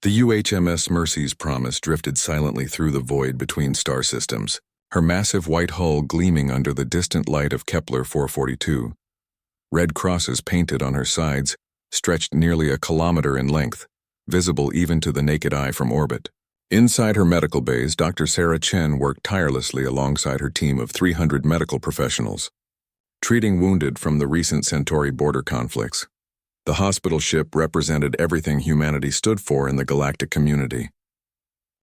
The UHMS Mercy's Promise drifted silently through the void between star systems, her massive white hull gleaming under the distant light of Kepler 442. Red crosses painted on her sides stretched nearly a kilometer in length, visible even to the naked eye from orbit. Inside her medical bays, Dr. Sarah Chen worked tirelessly alongside her team of 300 medical professionals, treating wounded from the recent Centauri border conflicts. The hospital ship represented everything humanity stood for in the galactic community.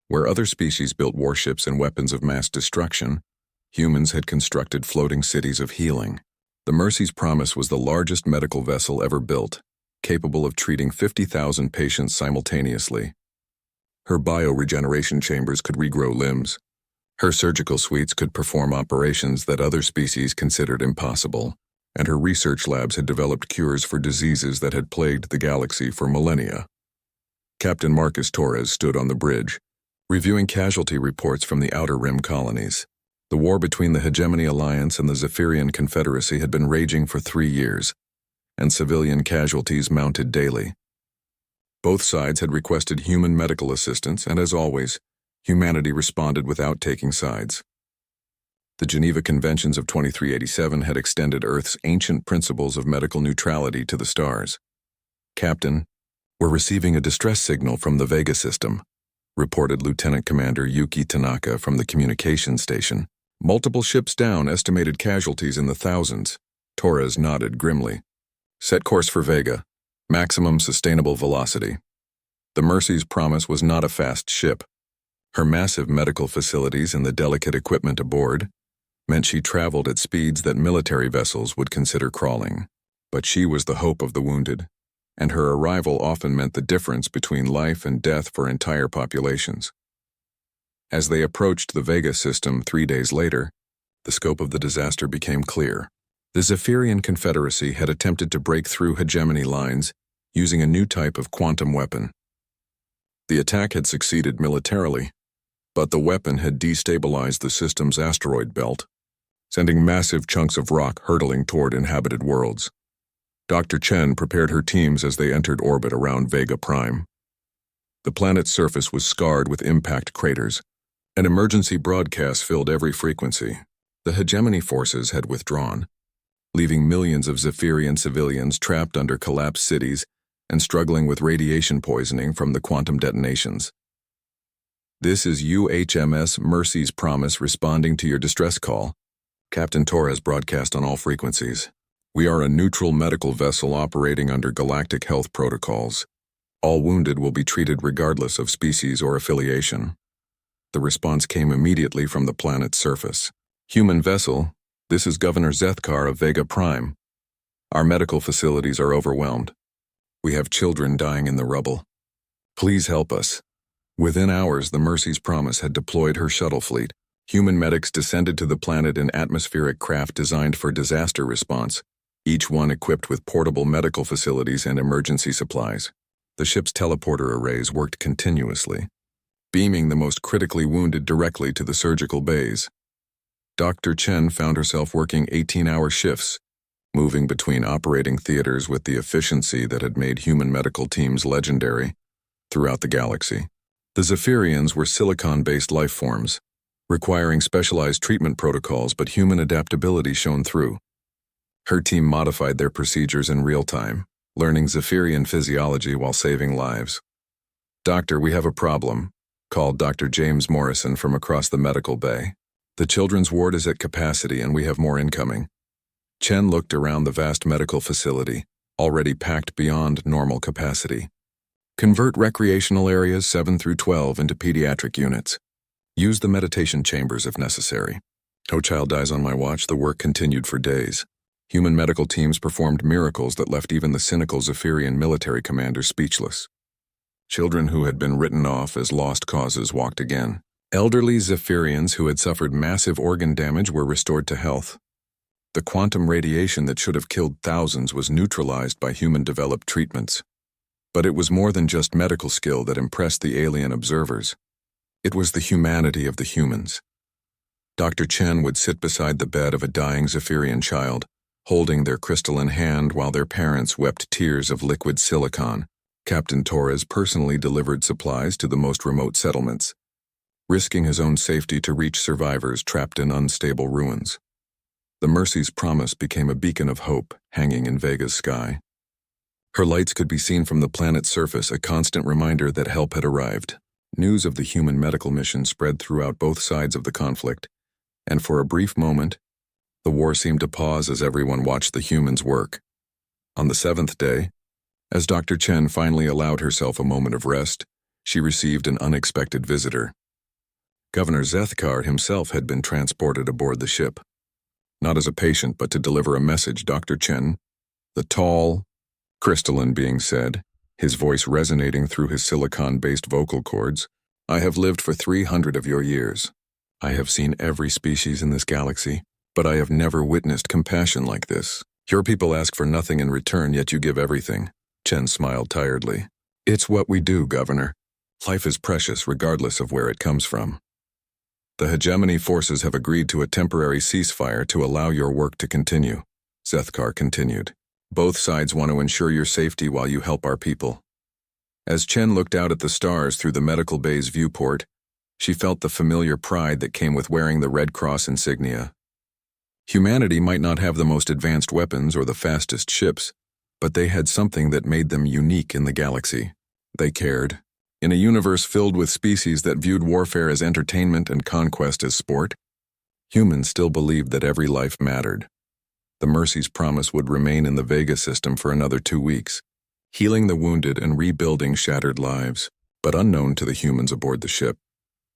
Where other species built warships and weapons of mass destruction, humans had constructed floating cities of healing. The Mercy's Promise was the largest medical vessel ever built, capable of treating 50,000 patients simultaneously. Her bioregeneration chambers could regrow limbs. Her surgical suites could perform operations that other species considered impossible, and her research labs had developed cures for diseases that had plagued the galaxy for millennia. Captain Marcus Torres stood on the bridge, reviewing casualty reports from the Outer Rim colonies. The war between the Hegemony Alliance and the Zephyrian Confederacy had been raging for 3 years, and civilian casualties mounted daily. Both sides had requested human medical assistance, and as always, humanity responded without taking sides. The Geneva Conventions of 2387 had extended Earth's ancient principles of medical neutrality to the stars. "Captain, we're receiving a distress signal from the Vega system," reported Lieutenant Commander Yuki Tanaka from the communications station. "Multiple ships down, estimated casualties in the thousands." Torres nodded grimly. "Set course for Vega. Maximum sustainable velocity." The Mercy's Promise was not a fast ship. Her massive medical facilities and the delicate equipment aboard meant she traveled at speeds that military vessels would consider crawling. But she was the hope of the wounded, and her arrival often meant the difference between life and death for entire populations. As they approached the Vega system 3 days later, the scope of the disaster became clear. The Zephyrian Confederacy had attempted to break through hegemony lines using a new type of quantum weapon. The attack had succeeded militarily, but the weapon had destabilized the system's asteroid belt, sending massive chunks of rock hurtling toward inhabited worlds. Dr. Chen prepared her teams as they entered orbit around Vega Prime. The planet's surface was scarred with impact craters, and emergency broadcasts filled every frequency. The hegemony forces had withdrawn, leaving millions of Zephyrian civilians trapped under collapsed cities and struggling with radiation poisoning from the quantum detonations. "This is UHMS Mercy's Promise responding to your distress call," Captain Torres broadcast on all frequencies. "We are a neutral medical vessel operating under galactic health protocols. All wounded will be treated regardless of species or affiliation." The response came immediately from the planet's surface. "Human vessel, this is Governor Zethkar of Vega Prime. Our medical facilities are overwhelmed. We have children dying in the rubble. Please help us." Within hours, the Mercy's Promise had deployed her shuttle fleet. Human medics descended to the planet in atmospheric craft designed for disaster response, each one equipped with portable medical facilities and emergency supplies. The ship's teleporter arrays worked continuously, beaming the most critically wounded directly to the surgical bays. Dr. Chen found herself working 18-hour shifts, moving between operating theaters with the efficiency that had made human medical teams legendary throughout the galaxy. The Zephyrians were silicon-based life forms, requiring specialized treatment protocols, but human adaptability shone through. Her team modified their procedures in real time, learning Zephyrian physiology while saving lives. "Doctor, we have a problem," called Dr. James Morrison from across the medical bay. "The children's ward is at capacity and we have more incoming." Chen looked around the vast medical facility, already packed beyond normal capacity. "Convert recreational areas 7 through 12 into pediatric units. Use the meditation chambers if necessary." "No child dies on my watch." The work continued for days. Human medical teams performed miracles that left even the cynical Zephyrian military commanders speechless. Children who had been written off as lost causes walked again. Elderly Zephyrians who had suffered massive organ damage were restored to health. The quantum radiation that should have killed thousands was neutralized by human-developed treatments. But it was more than just medical skill that impressed the alien observers. It was the humanity of the humans. Dr. Chen would sit beside the bed of a dying Zephyrian child, holding their crystalline hand while their parents wept tears of liquid silicon, Captain Torres personally delivered supplies to the most remote settlements, risking his own safety to reach survivors trapped in unstable ruins. The Mercy's promise became a beacon of hope hanging in Vega's sky. Her lights could be seen from the planet's surface, a constant reminder that help had arrived. News of the human medical mission spread throughout both sides of the conflict, and for a brief moment, the war seemed to pause as everyone watched the humans work. On the 7th day, as Dr. Chen finally allowed herself a moment of rest, she received an unexpected visitor. Governor Zethkar himself had been transported aboard the ship. Not as a patient, but to deliver a message. Dr. Chen, the tall, crystalline being said, his voice resonating through his silicon-based vocal cords, "I have lived for 300 of your years. I have seen every species in this galaxy, but I have never witnessed compassion like this. Your people ask for nothing in return, yet you give everything." Chen smiled tiredly. "It's what we do, Governor. Life is precious regardless of where it comes from. The hegemony forces have agreed to a temporary ceasefire to allow your work to continue," Zethkar continued. "Both sides want to ensure your safety while you help our people." As Chen looked out at the stars through the medical bay's viewport, she felt the familiar pride that came with wearing the Red Cross insignia. Humanity might not have the most advanced weapons or the fastest ships, but they had something that made them unique in the galaxy. They cared. In a universe filled with species that viewed warfare as entertainment and conquest as sport, humans still believed that every life mattered. The Mercy's promise would remain in the Vega system for another 2 weeks, healing the wounded and rebuilding shattered lives. But unknown to the humans aboard the ship,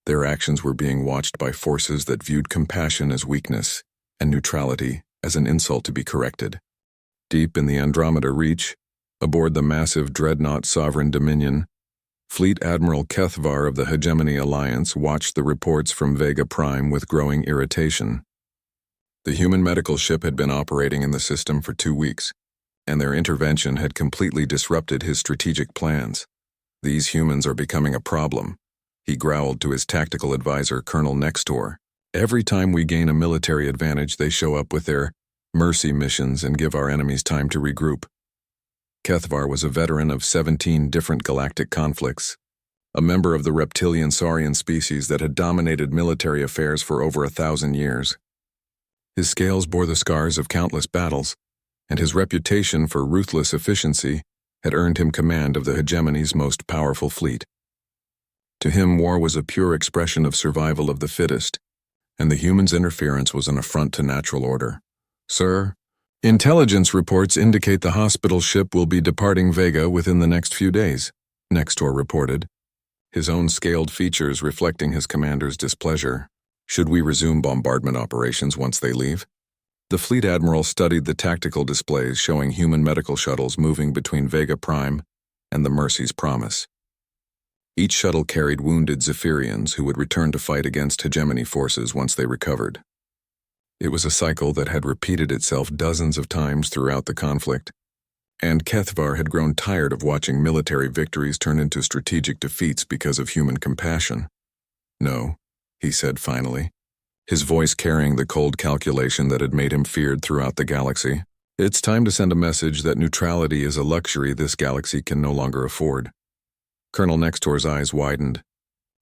their actions were being watched by forces that viewed compassion as weakness and neutrality as an insult to be corrected. Deep in the Andromeda Reach, aboard the massive dreadnought Sovereign Dominion, Fleet Admiral Kethvar of the Hegemony Alliance watched the reports from Vega Prime with growing irritation. The human medical ship had been operating in the system for 2 weeks, and their intervention had completely disrupted his strategic plans. "These humans are becoming a problem," he growled to his tactical advisor, Colonel Nextor. "Every time we gain a military advantage, they show up with their mercy missions and give our enemies time to regroup." Kethvar was a veteran of 17 different galactic conflicts, a member of the reptilian saurian species that had dominated military affairs for over 1,000 years. His scales bore the scars of countless battles, and his reputation for ruthless efficiency had earned him command of the hegemony's most powerful fleet. To him, war was a pure expression of survival of the fittest, and the humans' interference was an affront to natural order. "Sir, intelligence reports indicate the hospital ship will be departing Vega within the next few days," Nextor reported, his own scaled features reflecting his commander's displeasure. "Should we resume bombardment operations once they leave?" The fleet admiral studied the tactical displays showing human medical shuttles moving between Vega Prime and the Mercy's promise. Each shuttle carried wounded Zephyrians who would return to fight against hegemony forces once they recovered. It was a cycle that had repeated itself dozens of times throughout the conflict, and Kethvar had grown tired of watching military victories turn into strategic defeats because of human compassion. "No," he said finally, his voice carrying the cold calculation that had made him feared throughout the galaxy. "It's time to send a message that neutrality is a luxury this galaxy can no longer afford." Colonel Nextor's eyes widened.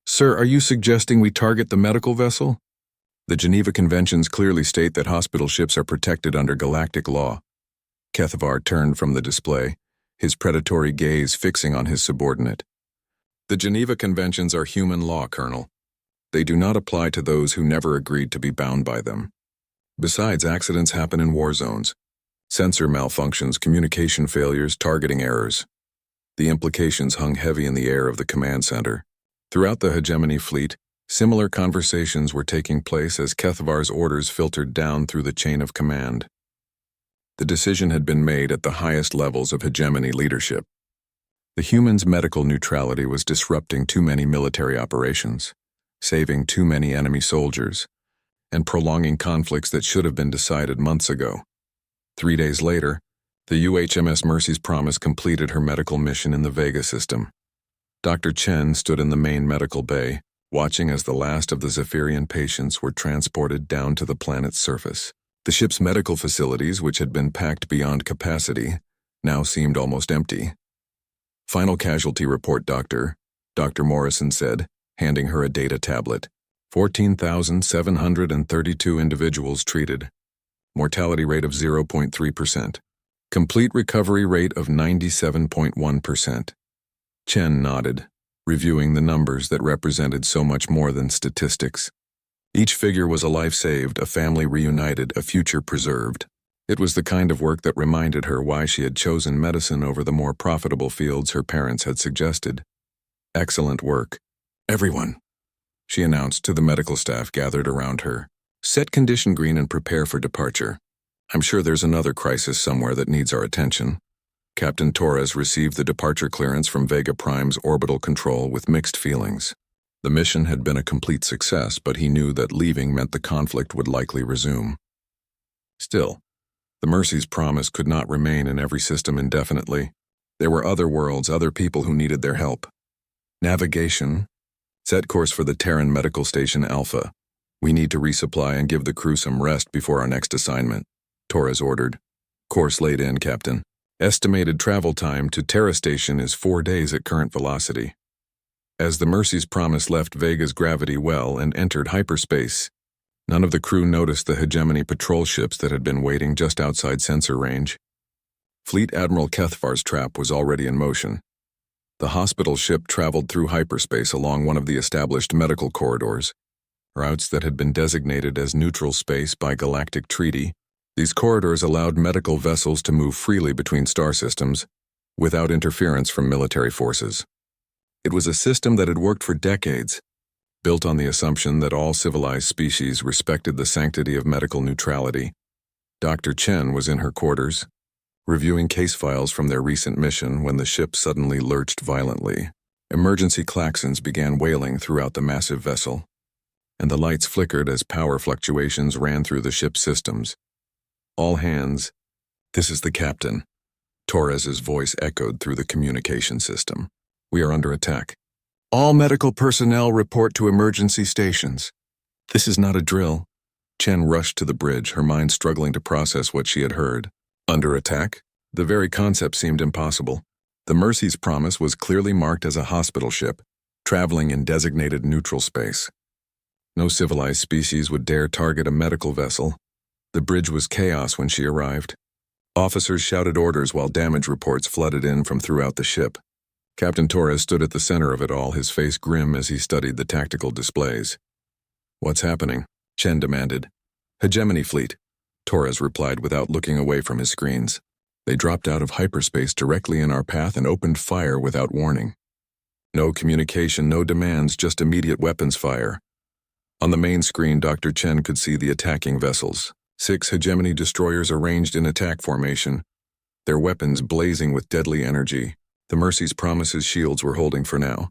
"Sir, are you suggesting we target the medical vessel?" "The Geneva Conventions clearly state that hospital ships are protected under galactic law." Kethvar turned from the display, his predatory gaze fixing on his subordinate. "The Geneva Conventions are human law, Colonel. They do not apply to those who never agreed to be bound by them. Besides, accidents happen in war zones. Sensor malfunctions, communication failures, targeting errors. The implications hung heavy in the air of the command center. Throughout the hegemony fleet, similar conversations were taking place as Kethvar's orders filtered down through the chain of command. The decision had been made at the highest levels of hegemony leadership. The humans' medical neutrality was disrupting too many military operations, saving too many enemy soldiers, and prolonging conflicts that should have been decided months ago. 3 days later, the UHMS Mercy's Promise completed her medical mission in the Vega system. Dr. Chen stood in the main medical bay, watching as the last of the Zephyrian patients were transported down to the planet's surface. The ship's medical facilities, which had been packed beyond capacity, now seemed almost empty. Final casualty report, Doctor, Dr. Morrison said, handing her a data tablet. 14,732 individuals treated. Mortality rate of 0.3%. Complete recovery rate of 97.1%. Chen nodded, reviewing the numbers that represented so much more than statistics. Each figure was a life saved, a family reunited, a future preserved. It was the kind of work that reminded her why she had chosen medicine over the more profitable fields her parents had suggested. Excellent work. Everyone, she announced to the medical staff gathered around her. Set condition green and prepare for departure. I'm sure there's another crisis somewhere that needs our attention. Captain Torres received the departure clearance from Vega Prime's orbital control with mixed feelings. The mission had been a complete success, but he knew that leaving meant the conflict would likely resume. Still, the Mercy's promise could not remain in every system indefinitely. There were other worlds, other people who needed their help. Navigation. Set course for the Terran Medical Station Alpha. We need to resupply and give the crew some rest before our next assignment, Torres ordered. Course laid in, Captain. Estimated travel time to Terra Station is 4 days at current velocity. As the Mercy's promise left Vega's gravity well and entered hyperspace, none of the crew noticed the hegemony patrol ships that had been waiting just outside sensor range. Fleet Admiral Kethvar's trap was already in motion. The hospital ship traveled through hyperspace along one of the established medical corridors, routes that had been designated as neutral space by galactic treaty. These corridors allowed medical vessels to move freely between star systems without interference from military forces. It was a system that had worked for decades, built on the assumption that all civilized species respected the sanctity of medical neutrality. Dr. Chen was in her quarters, reviewing case files from their recent mission when the ship suddenly lurched violently. Emergency klaxons began wailing throughout the massive vessel, and the lights flickered as power fluctuations ran through the ship's systems. All hands. This is the captain. Torres's voice echoed through the communication system. We are under attack. All medical personnel report to emergency stations. This is not a drill. Chen rushed to the bridge, her mind struggling to process what she had heard. Under attack? The very concept seemed impossible. The Mercy's promise was clearly marked as a hospital ship, traveling in designated neutral space. No civilized species would dare target a medical vessel. The bridge was chaos when she arrived. Officers shouted orders while damage reports flooded in from throughout the ship. Captain Torres stood at the center of it all, his face grim as he studied the tactical displays. What's happening? Chen demanded. Hegemony fleet, Torres replied without looking away from his screens. They dropped out of hyperspace directly in our path and opened fire without warning. No communication, no demands, just immediate weapons fire. On the main screen, Dr. Chen could see the attacking vessels. 6 hegemony destroyers arranged in attack formation, their weapons blazing with deadly energy. The Mercy's promises shields were holding for now,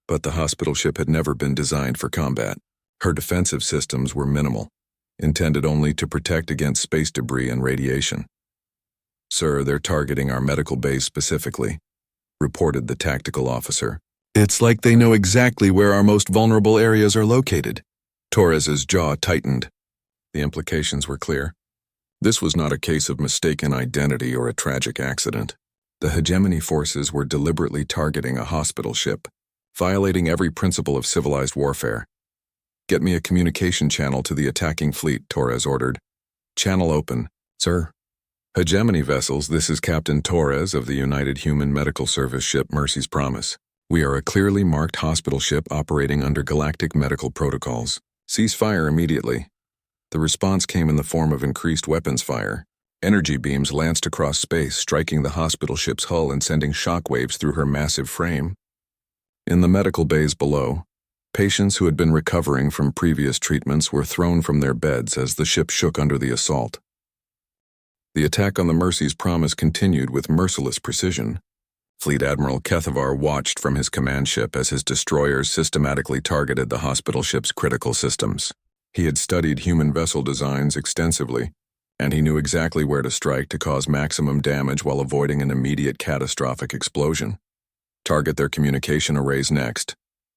but the hospital ship had never been designed for combat. Her defensive systems were minimal, intended only to protect against space debris and radiation. Sir, they're targeting our medical base specifically, reported the tactical officer. It's like they know exactly where our most vulnerable areas are located. Torres's jaw tightened. The implications were clear. This was not a case of mistaken identity or a tragic accident. The hegemony forces were deliberately targeting a hospital ship, violating every principle of civilized warfare. Get me a communication channel to the attacking fleet, Torres ordered. Channel open, sir. Hegemony vessels, this is Captain Torres of the United Human Medical Service ship Mercy's Promise. We are a clearly marked hospital ship operating under galactic medical protocols. Cease fire immediately. The response came in the form of increased weapons fire. Energy beams lanced across space, striking the hospital ship's hull and sending shockwaves through her massive frame. In the medical bays below, patients who had been recovering from previous treatments were thrown from their beds as the ship shook under the assault. The attack on the Mercy's Promise continued with merciless precision. Fleet Admiral Kethvar watched from his command ship as his destroyers systematically targeted the hospital ship's critical systems. He had studied human vessel designs extensively, and he knew exactly where to strike to cause maximum damage while avoiding an immediate catastrophic explosion. Target their communication arrays next,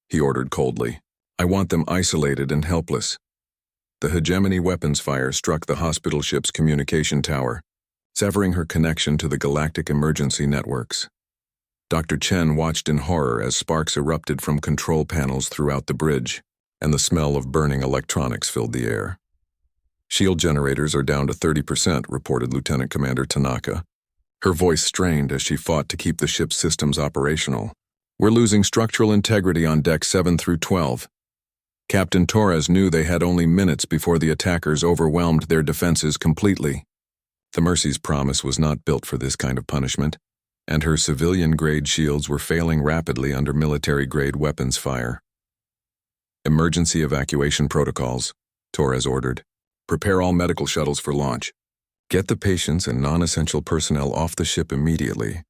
he ordered coldly. I want them isolated and helpless. The hegemony weapons fire struck the hospital ship's communication tower, severing her connection to the galactic emergency networks. Dr. Chen watched in horror as sparks erupted from control panels throughout the bridge, and the smell of burning electronics filled the air. Shield generators are down to 30%, reported Lieutenant Commander Tanaka. Her voice strained as she fought to keep the ship's systems operational. We're losing structural integrity on deck 7 through 12. Captain Torres knew they had only minutes before the attackers overwhelmed their defenses completely. The Mercy's promise was not built for this kind of punishment, and her civilian-grade shields were failing rapidly under military-grade weapons fire. Emergency evacuation protocols, Torres ordered. Prepare all medical shuttles for launch. Get the patients and non-essential personnel off the ship immediately.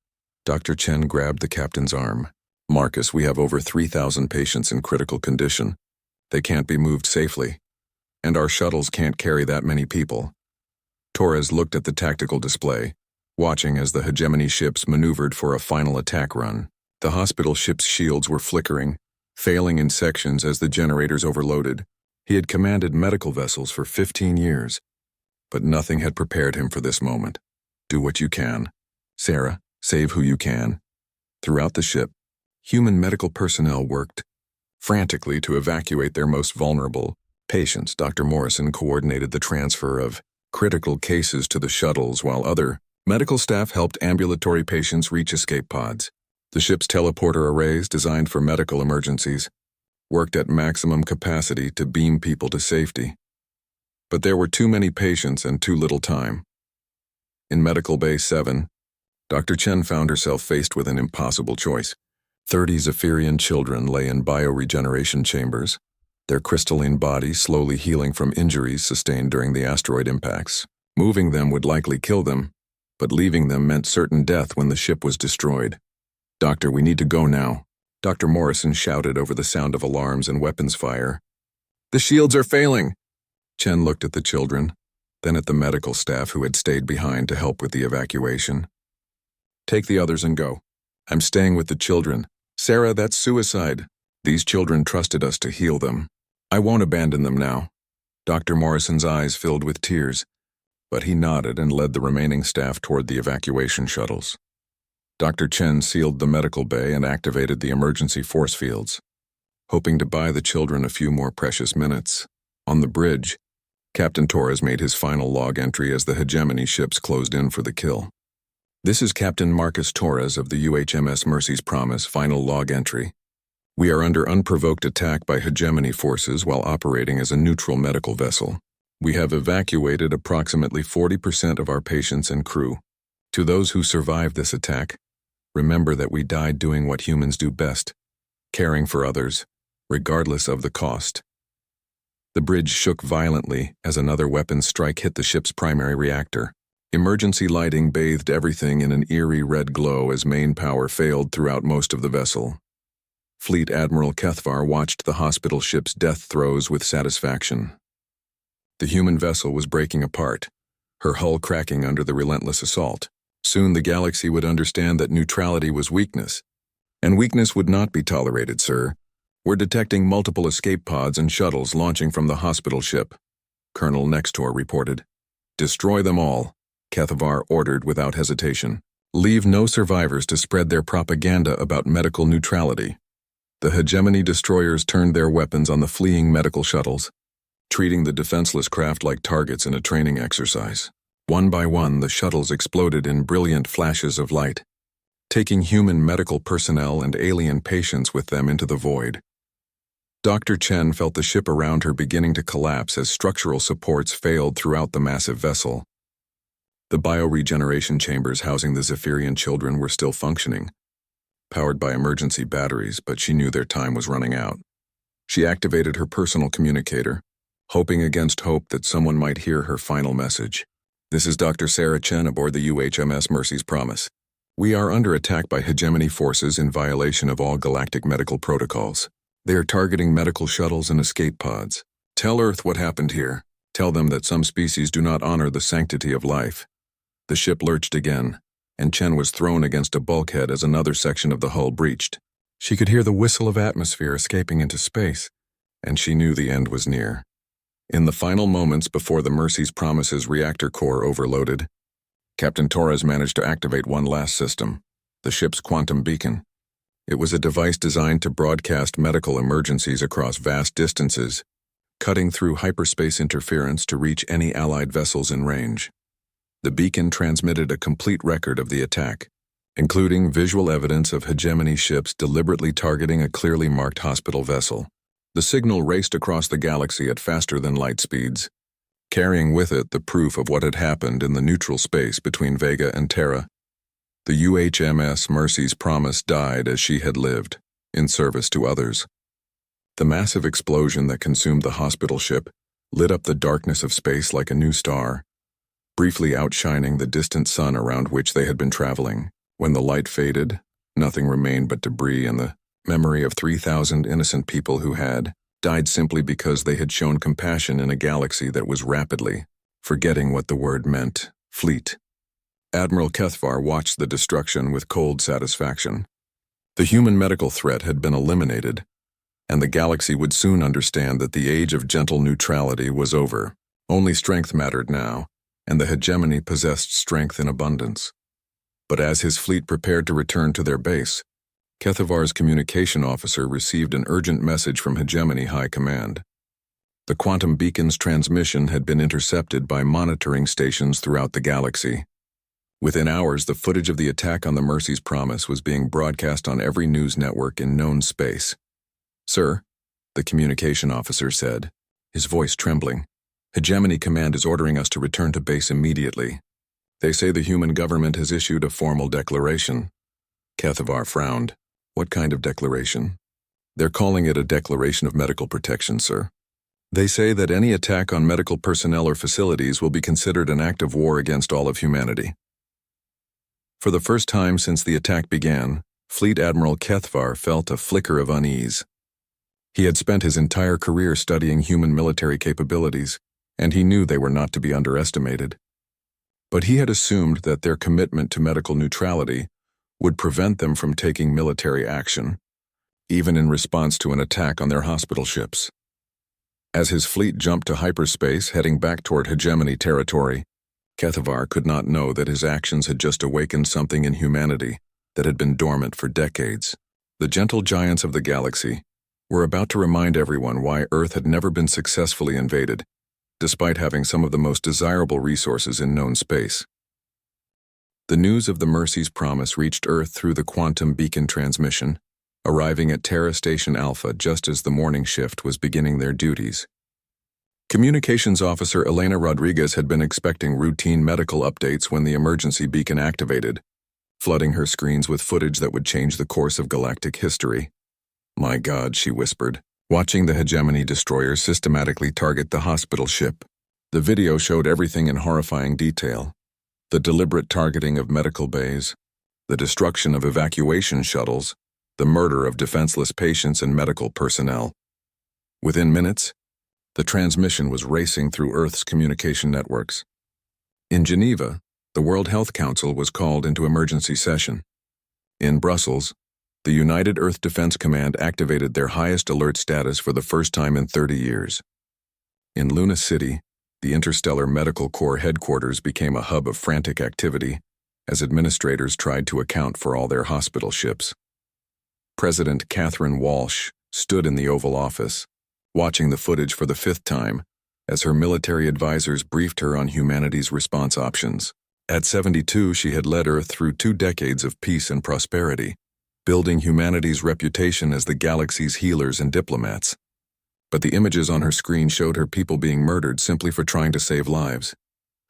Dr. Chen grabbed the captain's arm. Marcus, we have over 3,000 patients in critical condition. They can't be moved safely, and our shuttles can't carry that many people. Torres looked at the tactical display, watching as the hegemony ships maneuvered for a final attack run. The hospital ship's shields were flickering, failing in sections as the generators overloaded. He had commanded medical vessels for 15 years, but nothing had prepared him for this moment. Do what you can. Sarah, save who you can. Throughout the ship, human medical personnel worked frantically to evacuate their most vulnerable patients. Dr. Morrison coordinated the transfer of critical cases to the shuttles while other medical staff helped ambulatory patients reach escape pods. The ship's teleporter arrays, designed for medical emergencies, worked at maximum capacity to beam people to safety. But there were too many patients and too little time. In Medical Bay 7, Dr. Chen found herself faced with an impossible choice. 30 Zephyrian children lay in bioregeneration chambers, their crystalline bodies slowly healing from injuries sustained during the asteroid impacts. Moving them would likely kill them, but leaving them meant certain death when the ship was destroyed. Doctor, we need to go now. Dr. Morrison shouted over the sound of alarms and weapons fire. The shields are failing! Chen looked at the children, then at the medical staff who had stayed behind to help with the evacuation. Take the others and go. I'm staying with the children. Sarah, that's suicide. These children trusted us to heal them. I won't abandon them now. Dr. Morrison's eyes filled with tears, but he nodded and led the remaining staff toward the evacuation shuttles. Dr. Chen sealed the medical bay and activated the emergency force fields, hoping to buy the children a few more precious minutes. On the bridge, Captain Torres made his final log entry as the hegemony ships closed in for the kill. This is Captain Marcus Torres of the UHMS Mercy's Promise final log entry. We are under unprovoked attack by hegemony forces while operating as a neutral medical vessel. We have evacuated approximately 40% of our patients and crew. To those who survived this attack, remember that we died doing what humans do best, caring for others, regardless of the cost. The bridge shook violently as another weapons strike hit the ship's primary reactor. Emergency lighting bathed everything in an eerie red glow as main power failed throughout most of the vessel. Fleet Admiral Kethvar watched the hospital ship's death throes with satisfaction. The human vessel was breaking apart, her hull cracking under the relentless assault. Soon the galaxy would understand that neutrality was weakness, and weakness would not be tolerated, sir. We're detecting multiple escape pods and shuttles launching from the hospital ship, Colonel Nextor reported. Destroy them all, Kethvar ordered without hesitation. Leave no survivors to spread their propaganda about medical neutrality. The hegemony destroyers turned their weapons on the fleeing medical shuttles, treating the defenseless craft like targets in a training exercise. One by one, the shuttles exploded in brilliant flashes of light, taking human medical personnel and alien patients with them into the void. Dr. Chen felt the ship around her beginning to collapse as structural supports failed throughout the massive vessel. The bioregeneration chambers housing the Zephyrian children were still functioning, powered by emergency batteries, but she knew their time was running out. She activated her personal communicator, hoping against hope that someone might hear her final message. This is Dr. Sarah Chen aboard the UHMS Mercy's Promise. We are under attack by hegemony forces in violation of all galactic medical protocols. They are targeting medical shuttles and escape pods. Tell Earth what happened here. Tell them that some species do not honor the sanctity of life. The ship lurched again, and Chen was thrown against a bulkhead as another section of the hull breached. She could hear the whistle of atmosphere escaping into space, and she knew the end was near. In the final moments before the Mercy's Promise's reactor core overloaded, Captain Torres managed to activate one last system, the ship's quantum beacon. It was a device designed to broadcast medical emergencies across vast distances, cutting through hyperspace interference to reach any Allied vessels in range. The beacon transmitted a complete record of the attack, including visual evidence of hegemony ships deliberately targeting a clearly marked hospital vessel. The signal raced across the galaxy at faster than light speeds, carrying with it the proof of what had happened in the neutral space between Vega and Terra. The UHMS Mercy's Promise died as she had lived, in service to others. The massive explosion that consumed the hospital ship lit up the darkness of space like a new star, briefly outshining the distant sun around which they had been traveling. When the light faded, nothing remained but debris and the memory of 3,000 innocent people who had died simply because they had shown compassion in a galaxy that was rapidly forgetting what the word meant: fleet. Admiral Kethvar watched the destruction with cold satisfaction. The human medical threat had been eliminated, and the galaxy would soon understand that the age of gentle neutrality was over. Only strength mattered now, and the hegemony possessed strength in abundance. But as his fleet prepared to return to their base, Kethavar's communication officer received an urgent message from Hegemony High Command. The quantum beacon's transmission had been intercepted by monitoring stations throughout the galaxy. Within hours, the footage of the attack on the Mercy's Promise was being broadcast on every news network in known space. "Sir," the communication officer said, his voice trembling, "Hegemony Command is ordering us to return to base immediately. They say the human government has issued a formal declaration." Kethavar frowned. "What kind of declaration?" "They're calling it a declaration of medical protection, sir. They say that any attack on medical personnel or facilities will be considered an act of war against all of humanity." For the first time since the attack began, Fleet Admiral Kethvar felt a flicker of unease. He had spent his entire career studying human military capabilities, and he knew they were not to be underestimated. But he had assumed that their commitment to medical neutrality would prevent them from taking military action, even in response to an attack on their hospital ships. As his fleet jumped to hyperspace, heading back toward hegemony territory, Kethavar could not know that his actions had just awakened something in humanity that had been dormant for decades. The gentle giants of the galaxy were about to remind everyone why Earth had never been successfully invaded, despite having some of the most desirable resources in known space. The news of the Mercy's Promise reached Earth through the quantum beacon transmission, arriving at Terra Station Alpha just as the morning shift was beginning their duties. Communications Officer Elena Rodriguez had been expecting routine medical updates when the emergency beacon activated, flooding her screens with footage that would change the course of galactic history. "My God," she whispered, watching the hegemony destroyer systematically target the hospital ship. The video showed everything in horrifying detail: the deliberate targeting of medical bays, the destruction of evacuation shuttles, the murder of defenseless patients and medical personnel. Within minutes, the transmission was racing through Earth's communication networks. In Geneva, the World Health Council was called into emergency session. In Brussels, the United Earth Defense Command activated their highest alert status for the first time in 30 years. In Luna City, the Interstellar Medical Corps headquarters became a hub of frantic activity as administrators tried to account for all their hospital ships. President Catherine Walsh stood in the Oval Office, watching the footage for the 5th time as her military advisors briefed her on humanity's response options. At 72, she had led Earth through 2 decades of peace and prosperity, building humanity's reputation as the galaxy's healers and diplomats. But the images on her screen showed her people being murdered simply for trying to save lives.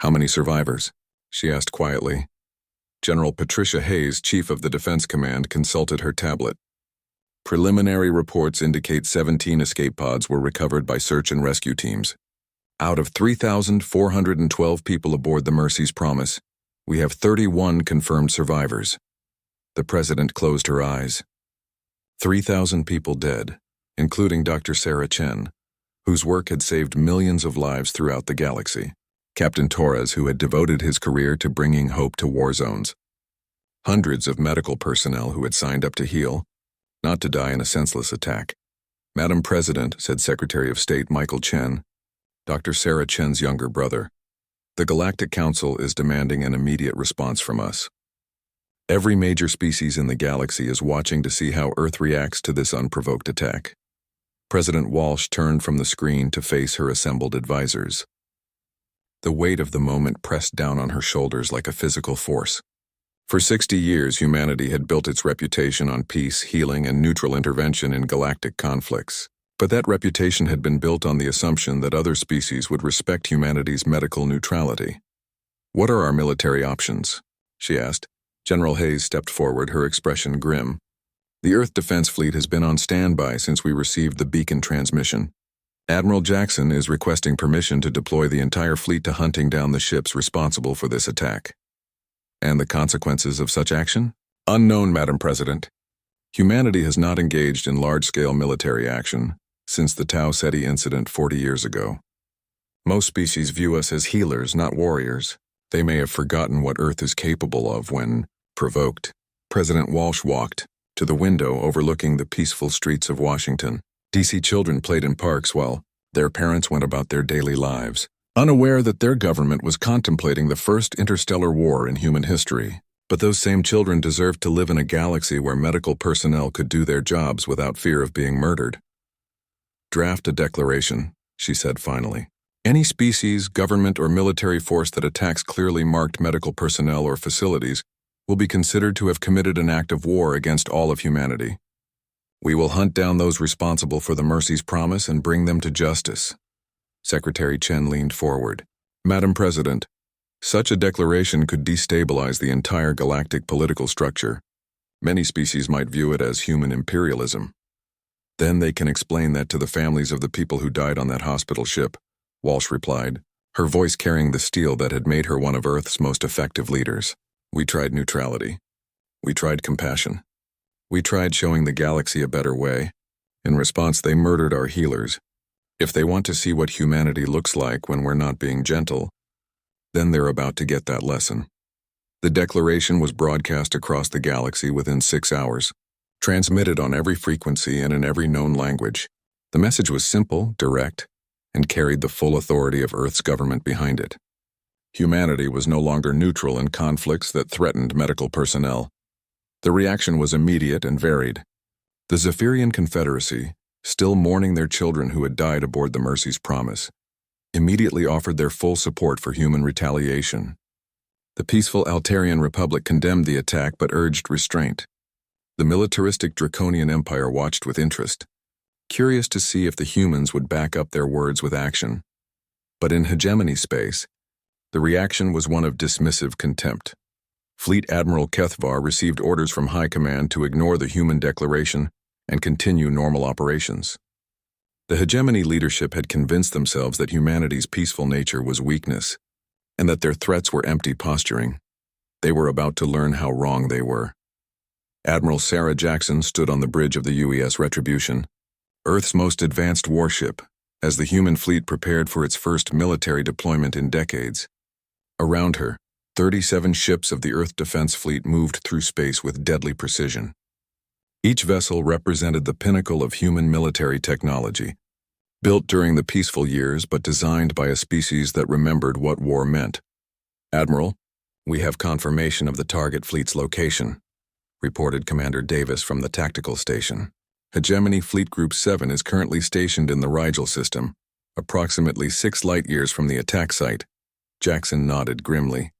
"How many survivors?" she asked quietly. General Patricia Hayes, chief of the Defense Command, consulted her tablet. "Preliminary reports indicate 17 escape pods were recovered by search and rescue teams. Out of 3,412 people aboard the Mercy's Promise, we have 31 confirmed survivors." The president closed her eyes. 3,000 people dead, including Dr. Sarah Chen, whose work had saved millions of lives throughout the galaxy. Captain Torres, who had devoted his career to bringing hope to war zones. Hundreds of medical personnel who had signed up to heal, not to die in a senseless attack. "Madam President," said Secretary of State Michael Chen, Dr. Sarah Chen's younger brother, "the Galactic Council is demanding an immediate response from us." Every major species in the galaxy is watching to see how Earth reacts to this unprovoked attack. President Walsh turned from the screen to face her assembled advisors. The weight of the moment pressed down on her shoulders like a physical force. For 60 years, humanity had built its reputation on peace, healing, and neutral intervention in galactic conflicts. But that reputation had been built on the assumption that other species would respect humanity's medical neutrality. "What are our military options?" she asked. General Hayes stepped forward, her expression grim. "The Earth Defense Fleet has been on standby since we received the beacon transmission. Admiral Jackson is requesting permission to deploy the entire fleet to hunting down the ships responsible for this attack." "And the consequences of such action?" "Unknown, Madam President. Humanity has not engaged in large-scale military action since the Tau Ceti incident 40 years ago. Most species view us as healers, not warriors. They may have forgotten what Earth is capable of when provoked." President Walsh walked to the window overlooking the peaceful streets of Washington. DC children played in parks while their parents went about their daily lives, unaware that their government was contemplating the first interstellar war in human history. But those same children deserved to live in a galaxy where medical personnel could do their jobs without fear of being murdered. "Draft a declaration," she said finally. "Any species, government, or military force that attacks clearly marked medical personnel or facilities will be considered to have committed an act of war against all of humanity. We will hunt down those responsible for the Mercy's promise and bring them to justice." Secretary Chen leaned forward. "Madam President, such a declaration could destabilize the entire galactic political structure. Many species might view it as human imperialism. Then they can explain that to the families of the people who died on that hospital ship," Walsh replied, her voice carrying the steel that had made her one of Earth's most effective leaders. "We tried neutrality. We tried compassion. We tried showing the galaxy a better way. In response, they murdered our healers. If they want to see what humanity looks like when we're not being gentle, then they're about to get that lesson." The declaration was broadcast across the galaxy within 6 hours, transmitted on every frequency and in every known language. The message was simple, direct, and carried the full authority of Earth's government behind it. Humanity was no longer neutral in conflicts that threatened medical personnel. The reaction was immediate and varied. The Zephyrian Confederacy, still mourning their children who had died aboard the Mercy's Promise, immediately offered their full support for human retaliation. The peaceful Altarian Republic condemned the attack but urged restraint. The militaristic Draconian Empire watched with interest, curious to see if the humans would back up their words with action. But in hegemony space, the reaction was one of dismissive contempt. Fleet Admiral Kethvar received orders from High Command to ignore the human declaration and continue normal operations. The hegemony leadership had convinced themselves that humanity's peaceful nature was weakness, and that their threats were empty posturing. They were about to learn how wrong they were. Admiral Sarah Jackson stood on the bridge of the UES Retribution, Earth's most advanced warship, as the human fleet prepared for its first military deployment in decades. Around her, 37 ships of the Earth Defense Fleet moved through space with deadly precision. Each vessel represented the pinnacle of human military technology, built during the peaceful years but designed by a species that remembered what war meant. "Admiral, we have confirmation of the target fleet's location," reported Commander Davis from the tactical station. "Hegemony Fleet Group 7 is currently stationed in the Rigel system, approximately 6 light-years from the attack site." Jackson nodded grimly.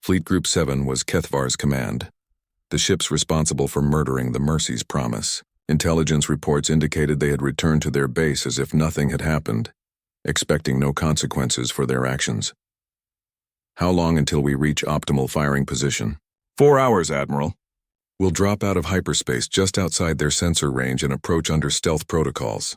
Fleet Group 7 was Kethvar's command, the ships responsible for murdering the Mercy's Promise. Intelligence reports indicated they had returned to their base as if nothing had happened, expecting no consequences for their actions. "How long until we reach optimal firing position?" 4 hours, Admiral. "We'll drop out of hyperspace just outside their sensor range and approach under stealth protocols."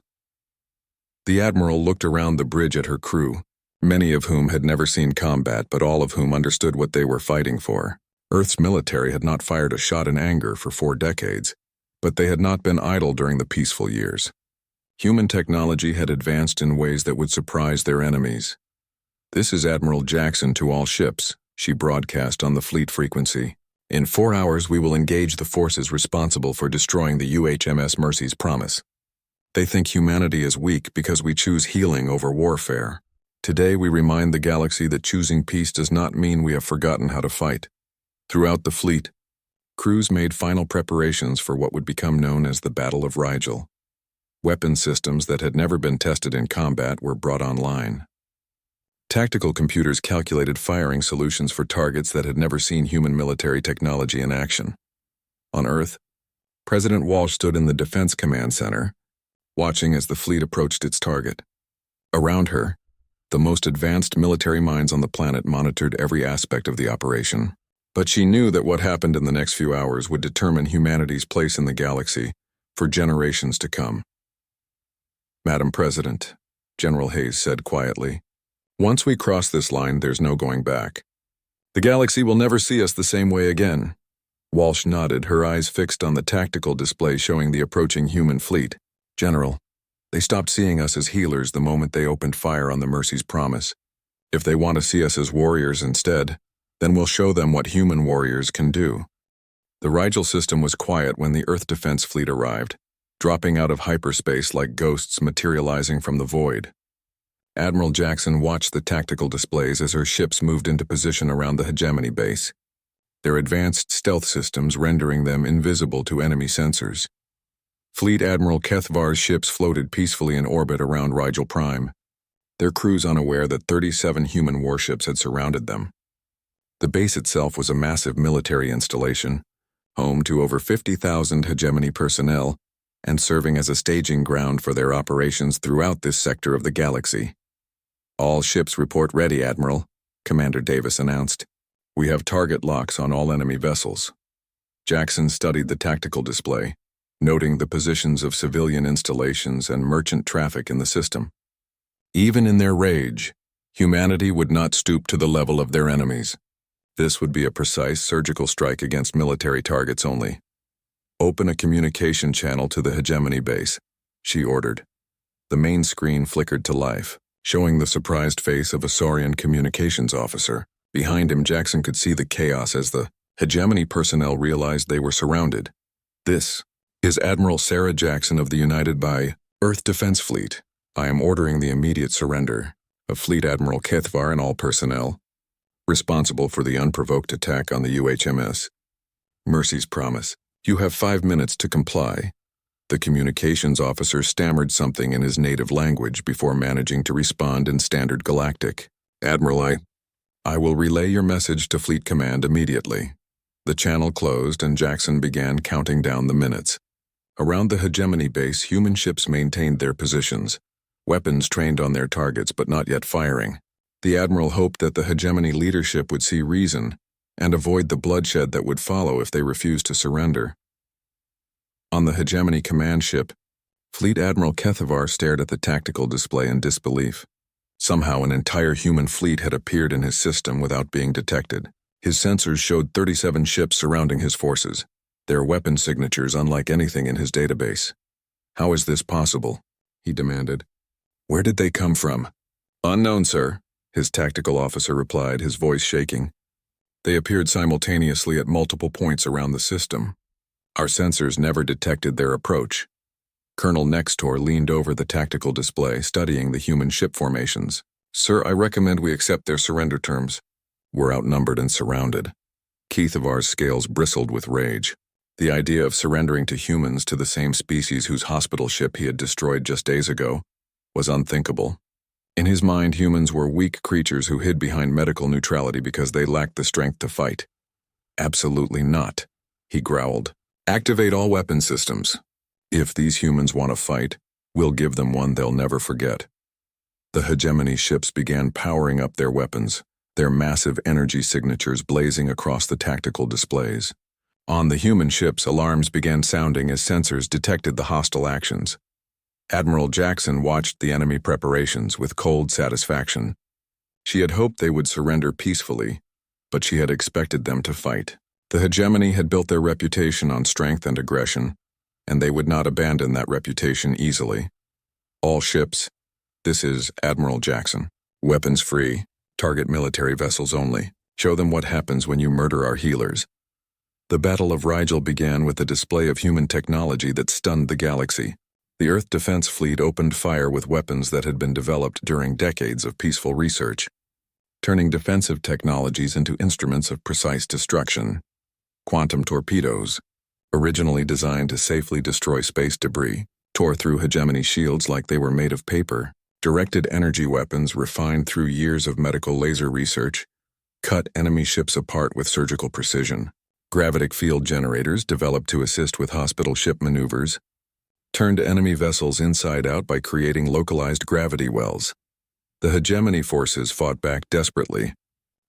The Admiral looked around the bridge at her crew, many of whom had never seen combat but all of whom understood what they were fighting for. Earth's military had not fired a shot in anger for 4 decades, but they had not been idle during the peaceful years. Human technology had advanced in ways that would surprise their enemies. "This is Admiral Jackson to all ships," she broadcast on the fleet frequency. "In 4 hours we will engage the forces responsible for destroying the UHMS Mercy's Promise. They think humanity is weak because we choose healing over warfare. Today we remind the galaxy that choosing peace does not mean we have forgotten how to fight." Throughout the fleet, Crews made final preparations for what would become known as the Battle of Rigel. Weapon systems that had never been tested in combat were brought online. Tactical computers calculated firing solutions for targets that had never seen human military technology in action. On Earth, President Walsh stood in the Defense Command Center, watching as the fleet approached its target. Around her, the most advanced military minds on the planet monitored every aspect of the operation. But she knew that what happened in the next few hours would determine humanity's place in the galaxy for generations to come. "Madam President," General Hayes said quietly, "once we cross this line, there's no going back. The galaxy will never see us the same way again." Walsh nodded, her eyes fixed on the tactical display showing the approaching human fleet. "General, they stopped seeing us as healers the moment they opened fire on the Mercy's Promise. If they want to see us as warriors instead, then we'll show them what human warriors can do." The Rigel system was quiet when the Earth Defense Fleet arrived, dropping out of hyperspace like ghosts materializing from the void. Admiral Jackson watched the tactical displays as her ships moved into position around the hegemony base, their advanced stealth systems rendering them invisible to enemy sensors. Fleet Admiral Kethvar's ships floated peacefully in orbit around Rigel Prime, their crews unaware that 37 human warships had surrounded them. The base itself was a massive military installation, home to over 50,000 hegemony personnel, and serving as a staging ground for their operations throughout this sector of the galaxy. "All ships report ready, Admiral," Commander Davis announced. "We have target locks on all enemy vessels." Jackson studied the tactical display, noting the positions of civilian installations and merchant traffic in the system. Even in their rage, humanity would not stoop to the level of their enemies. This would be a precise surgical strike against military targets only. "Open a communication channel to the hegemony base," she ordered. The main screen flickered to life, showing the surprised face of a Saurian communications officer. Behind him, Jackson could see the chaos as the hegemony personnel realized they were surrounded. "This is Admiral Sarah Jackson of the United by Earth Defense Fleet. I am ordering the immediate surrender of Fleet Admiral Kethvar and all personnel responsible for the unprovoked attack on the UHMS Mercy's Promise. You have 5 minutes to comply." The communications officer stammered something in his native language before managing to respond in standard galactic. "Admiral, I will relay your message to Fleet Command immediately." The channel closed and Jackson began counting down the minutes. Around the hegemony base, human ships maintained their positions, weapons trained on their targets but not yet firing. The Admiral hoped that the hegemony leadership would see reason and avoid the bloodshed that would follow if they refused to surrender. On the hegemony command ship, Fleet Admiral Kethvar stared at the tactical display in disbelief. Somehow an entire human fleet had appeared in his system without being detected. His sensors showed 37 ships surrounding his forces, their weapon signatures unlike anything in his database. "How is this possible?" he demanded. "Where did they come from?" "Unknown, sir," his tactical officer replied, his voice shaking. "They appeared simultaneously at multiple points around the system. Our sensors never detected their approach." Colonel Nextor leaned over the tactical display, studying the human ship formations. "Sir, I recommend we accept their surrender terms. We're outnumbered and surrounded." Kethavar's scales bristled with rage. The idea of surrendering to humans, to the same species whose hospital ship he had destroyed just days ago, was unthinkable. In his mind, humans were weak creatures who hid behind medical neutrality because they lacked the strength to fight. "Absolutely not," he growled. "Activate all weapon systems. If these humans want to fight, we'll give them one they'll never forget." The hegemony ships began powering up their weapons, their massive energy signatures blazing across the tactical displays. On the human ships, alarms began sounding as sensors detected the hostile actions. Admiral Jackson watched the enemy preparations with cold satisfaction. She had hoped they would surrender peacefully, but she had expected them to fight. The hegemony had built their reputation on strength and aggression, and they would not abandon that reputation easily. "All ships, this is Admiral Jackson. Weapons free, target military vessels only. Show them what happens when you murder our healers." The Battle of Rigel began with a display of human technology that stunned the galaxy. The Earth Defense Fleet opened fire with weapons that had been developed during decades of peaceful research, turning defensive technologies into instruments of precise destruction. Quantum torpedoes, originally designed to safely destroy space debris, tore through hegemony shields like they were made of paper. Directed energy weapons refined through years of medical laser research cut enemy ships apart with surgical precision. Gravitic field generators, developed to assist with hospital ship maneuvers, turned enemy vessels inside out by creating localized gravity wells. The hegemony forces fought back desperately,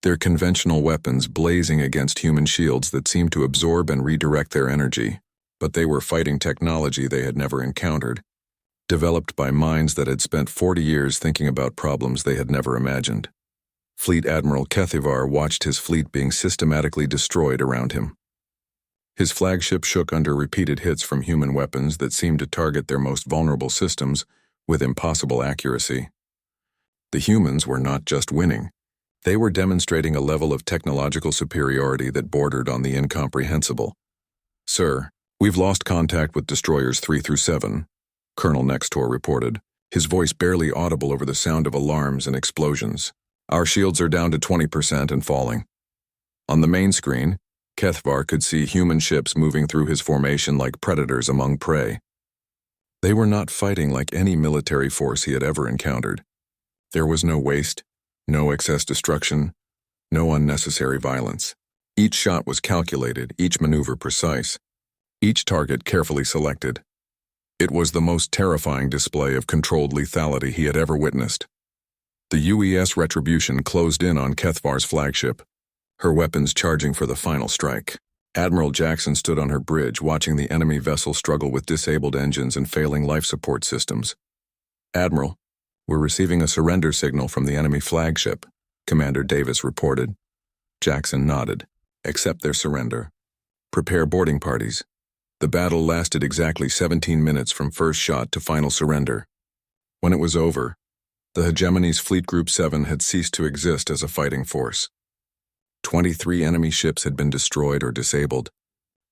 their conventional weapons blazing against human shields that seemed to absorb and redirect their energy. But they were fighting technology they had never encountered, developed by minds that had spent 40 years thinking about problems they had never imagined. Fleet Admiral Kethivar watched his fleet being systematically destroyed around him. His flagship shook under repeated hits from human weapons that seemed to target their most vulnerable systems with impossible accuracy. The humans were not just winning. They were demonstrating a level of technological superiority that bordered on the incomprehensible. "Sir, we've lost contact with destroyers 3 through 7, Colonel Nextor reported, his voice barely audible over the sound of alarms and explosions. "Our shields are down to 20% and falling." On the main screen, Kethivar could see human ships moving through his formation like predators among prey. They were not fighting like any military force he had ever encountered. There was no waste, no excess destruction, no unnecessary violence. Each shot was calculated, each maneuver precise, each target carefully selected. It was the most terrifying display of controlled lethality he had ever witnessed. The UES Retribution closed in on Kethivar's flagship, her weapons charging for the final strike. Admiral Jackson stood on her bridge watching the enemy vessel struggle with disabled engines and failing life support systems. "Admiral, we're receiving a surrender signal from the enemy flagship," Commander Davis reported. Jackson nodded. "Accept their surrender. Prepare boarding parties." The battle lasted exactly 17 minutes from first shot to final surrender. When it was over, the hegemony's Fleet Group 7 had ceased to exist as a fighting force. 23 enemy ships had been destroyed or disabled,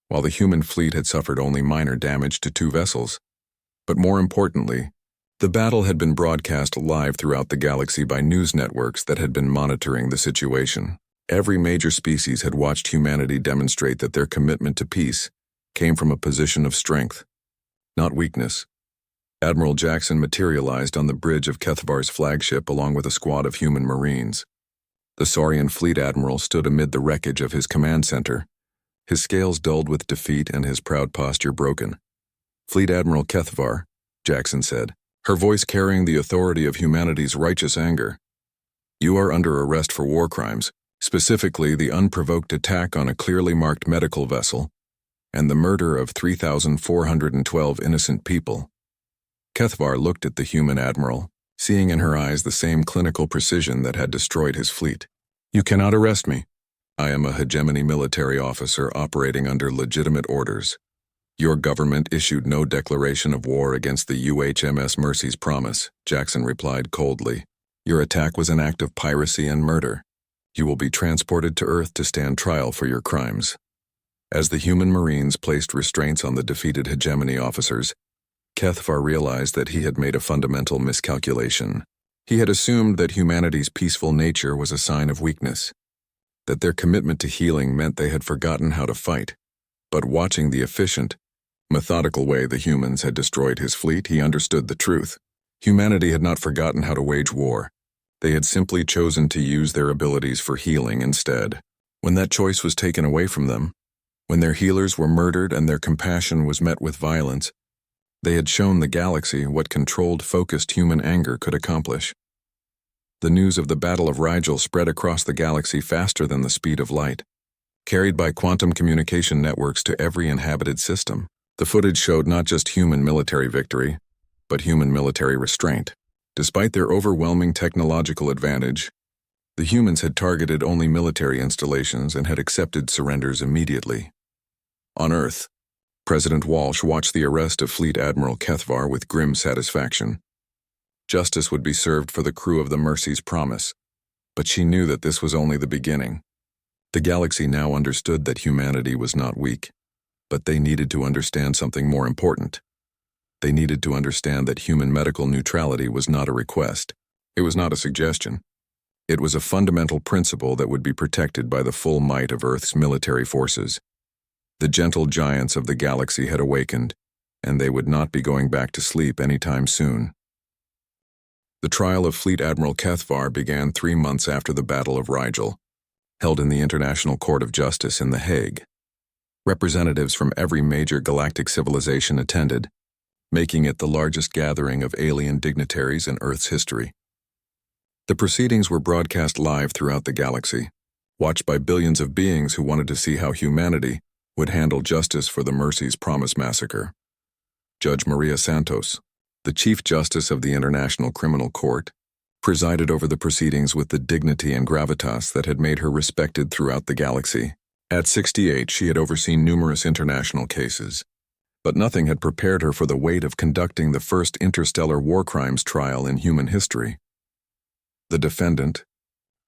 while the human fleet had suffered only minor damage to 2 vessels. But more importantly, the battle had been broadcast live throughout the galaxy by news networks that had been monitoring the situation. Every major species had watched humanity demonstrate that their commitment to peace came from a position of strength, not weakness. Admiral Jackson materialized on the bridge of Kethivar's flagship along with a squad of human marines. The Saurian fleet admiral stood amid the wreckage of his command center, his scales dulled with defeat and his proud posture broken. "Fleet Admiral Kethivar," Jackson said, her voice carrying the authority of humanity's righteous anger, "you are under arrest for war crimes, specifically the unprovoked attack on a clearly marked medical vessel and the murder of 3,412 innocent people." Kethivar looked at the human admiral, seeing in her eyes the same clinical precision that had destroyed his fleet. "You cannot arrest me. I am a hegemony military officer operating under legitimate orders. Your government issued no declaration of war against the UHMS Mercy's Promise," Jackson replied coldly. "Your attack was an act of piracy and murder. You will be transported to Earth to stand trial for your crimes." As the human marines placed restraints on the defeated hegemony officers, Kethivar realized that he had made a fundamental miscalculation. He had assumed that humanity's peaceful nature was a sign of weakness, that their commitment to healing meant they had forgotten how to fight. But watching the efficient, methodical way the humans had destroyed his fleet, he understood the truth. Humanity had not forgotten how to wage war. They had simply chosen to use their abilities for healing instead. When that choice was taken away from them, when their healers were murdered and their compassion was met with violence, they had shown the galaxy what controlled, focused human anger could accomplish. The news of the Battle of Rigel spread across the galaxy faster than the speed of light, carried by quantum communication networks to every inhabited system. The footage showed not just human military victory, but human military restraint. Despite their overwhelming technological advantage, the humans had targeted only military installations and had accepted surrenders immediately. On Earth, President Walsh watched the arrest of Fleet Admiral Kethivar with grim satisfaction. Justice would be served for the crew of the Mercy's Promise, but she knew that this was only the beginning. The galaxy now understood that humanity was not weak, but they needed to understand something more important. They needed to understand that human medical neutrality was not a request. It was not a suggestion. It was a fundamental principle that would be protected by the full might of Earth's military forces. The gentle giants of the galaxy had awakened, and they would not be going back to sleep anytime soon. The trial of Fleet Admiral Kethvar began 3 months after the Battle of Rigel, held in the International Court of Justice in The Hague. Representatives from every major galactic civilization attended, making it the largest gathering of alien dignitaries in Earth's history. The proceedings were broadcast live throughout the galaxy, watched by billions of beings who wanted to see how humanity would handle justice for the Mercy's Promise massacre. Judge Maria Santos, the Chief Justice of the International Criminal Court, presided over the proceedings with the dignity and gravitas that had made her respected throughout the galaxy. At 68, she had overseen numerous international cases, but nothing had prepared her for the weight of conducting the first interstellar war crimes trial in human history. The defendant,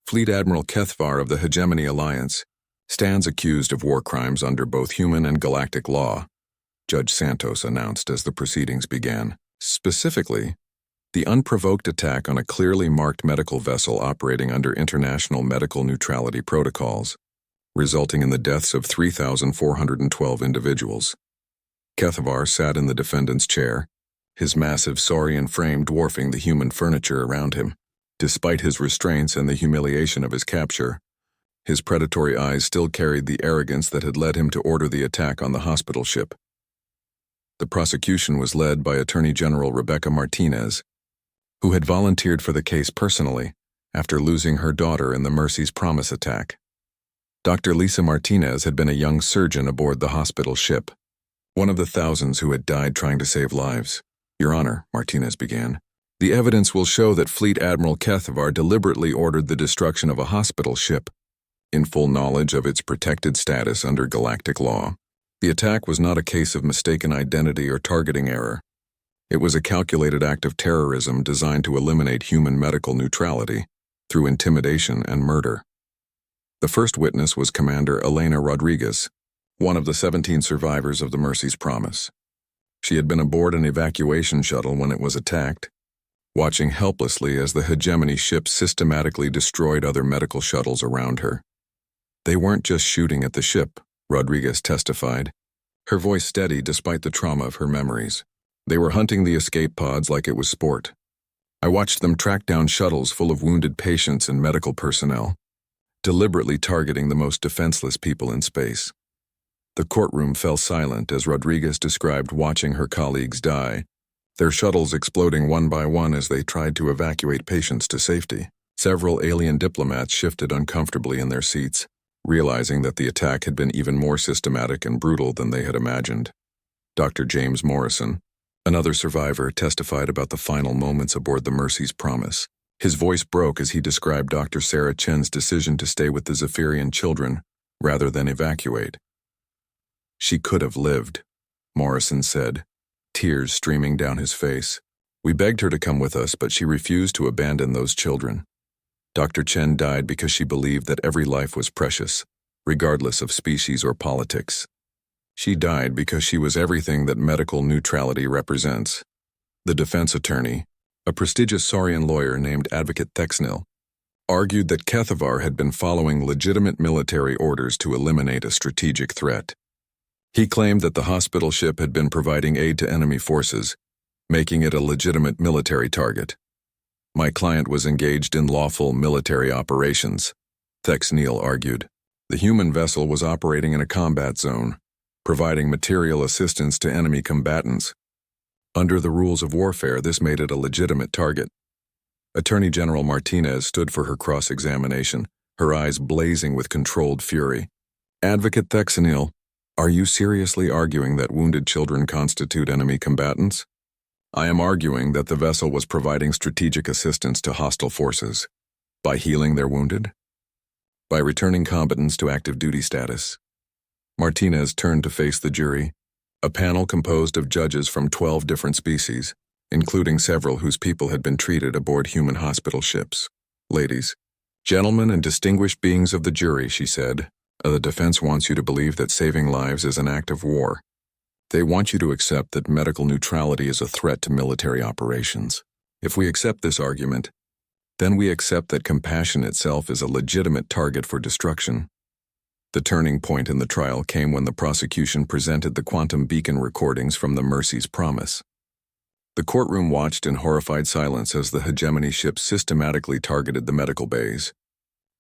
Fleet Admiral Kethvar of the Hegemony Alliance, stands accused of war crimes under both human and galactic law, Judge Santos announced as the proceedings began. Specifically, the unprovoked attack on a clearly marked medical vessel operating under international medical neutrality protocols, resulting in the deaths of 3,412 individuals. Kethvar sat in the defendant's chair, his massive saurian frame dwarfing the human furniture around him. Despite his restraints and the humiliation of his capture, his predatory eyes still carried the arrogance that had led him to order the attack on the hospital ship. The prosecution was led by Attorney General Rebecca Martinez, who had volunteered for the case personally after losing her daughter in the Mercy's Promise attack. Dr. Lisa Martinez had been a young surgeon aboard the hospital ship, one of the thousands who had died trying to save lives. Your Honor, Martinez began, the evidence will show that Fleet Admiral Kethvar deliberately ordered the destruction of a hospital ship, in full knowledge of its protected status under galactic law. The attack was not a case of mistaken identity or targeting error. It was a calculated act of terrorism designed to eliminate human medical neutrality through intimidation and murder. The first witness was Commander Elena Rodriguez, one of the 17 survivors of the Mercy's Promise. She had been aboard an evacuation shuttle when it was attacked, watching helplessly as the Hegemony ship systematically destroyed other medical shuttles around her. They weren't just shooting at the ship, Rodriguez testified, her voice steady despite the trauma of her memories. They were hunting the escape pods like it was sport. I watched them track down shuttles full of wounded patients and medical personnel, deliberately targeting the most defenseless people in space. The courtroom fell silent as Rodriguez described watching her colleagues die, their shuttles exploding one by one as they tried to evacuate patients to safety. Several alien diplomats shifted uncomfortably in their seats, realizing that the attack had been even more systematic and brutal than they had imagined. Dr. James Morrison, another survivor, testified about the final moments aboard the Mercy's Promise. His voice broke as he described Dr. Sarah Chen's decision to stay with the Zephyrian children rather than evacuate. She could have lived, Morrison said, tears streaming down his face. We begged her to come with us, but she refused to abandon those children. Dr. Chen died because she believed that every life was precious, regardless of species or politics. She died because she was everything that medical neutrality represents. The defense attorney, a prestigious Saurian lawyer named Advocate Thexnil, argued that Kethvar had been following legitimate military orders to eliminate a strategic threat. He claimed that the hospital ship had been providing aid to enemy forces, making it a legitimate military target. My client was engaged in lawful military operations, Thexnil argued. The human vessel was operating in a combat zone, providing material assistance to enemy combatants. Under the rules of warfare, this made it a legitimate target. Attorney General Martinez stood for her cross-examination, her eyes blazing with controlled fury. Advocate Thexnil, are you seriously arguing that wounded children constitute enemy combatants? I am arguing that the vessel was providing strategic assistance to hostile forces. By healing their wounded? By returning combatants to active duty status. Martinez turned to face the jury, a panel composed of judges from 12 different species, including several whose people had been treated aboard human hospital ships. Ladies, gentlemen, and distinguished beings of the jury, she said, the defense wants you to believe that saving lives is an act of war. They want you to accept that medical neutrality is a threat to military operations. If we accept this argument, then we accept that compassion itself is a legitimate target for destruction. The turning point in the trial came when the prosecution presented the quantum beacon recordings from the Mercy's Promise. The courtroom watched in horrified silence as the hegemony ships systematically targeted the medical bays,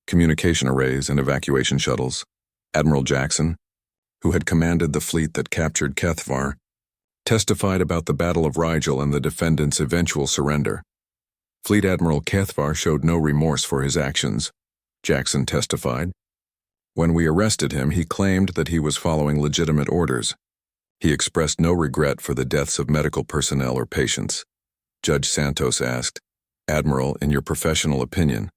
communication arrays, and evacuation shuttles. Admiral Jackson, who had commanded the fleet that captured Kethvar, testified about the Battle of Rigel and the defendant's eventual surrender. Fleet Admiral Kethvar showed no remorse for his actions, Jackson testified. When we arrested him, he claimed that he was following legitimate orders. He expressed no regret for the deaths of medical personnel or patients. Judge Santos asked, "Admiral, in your professional opinion,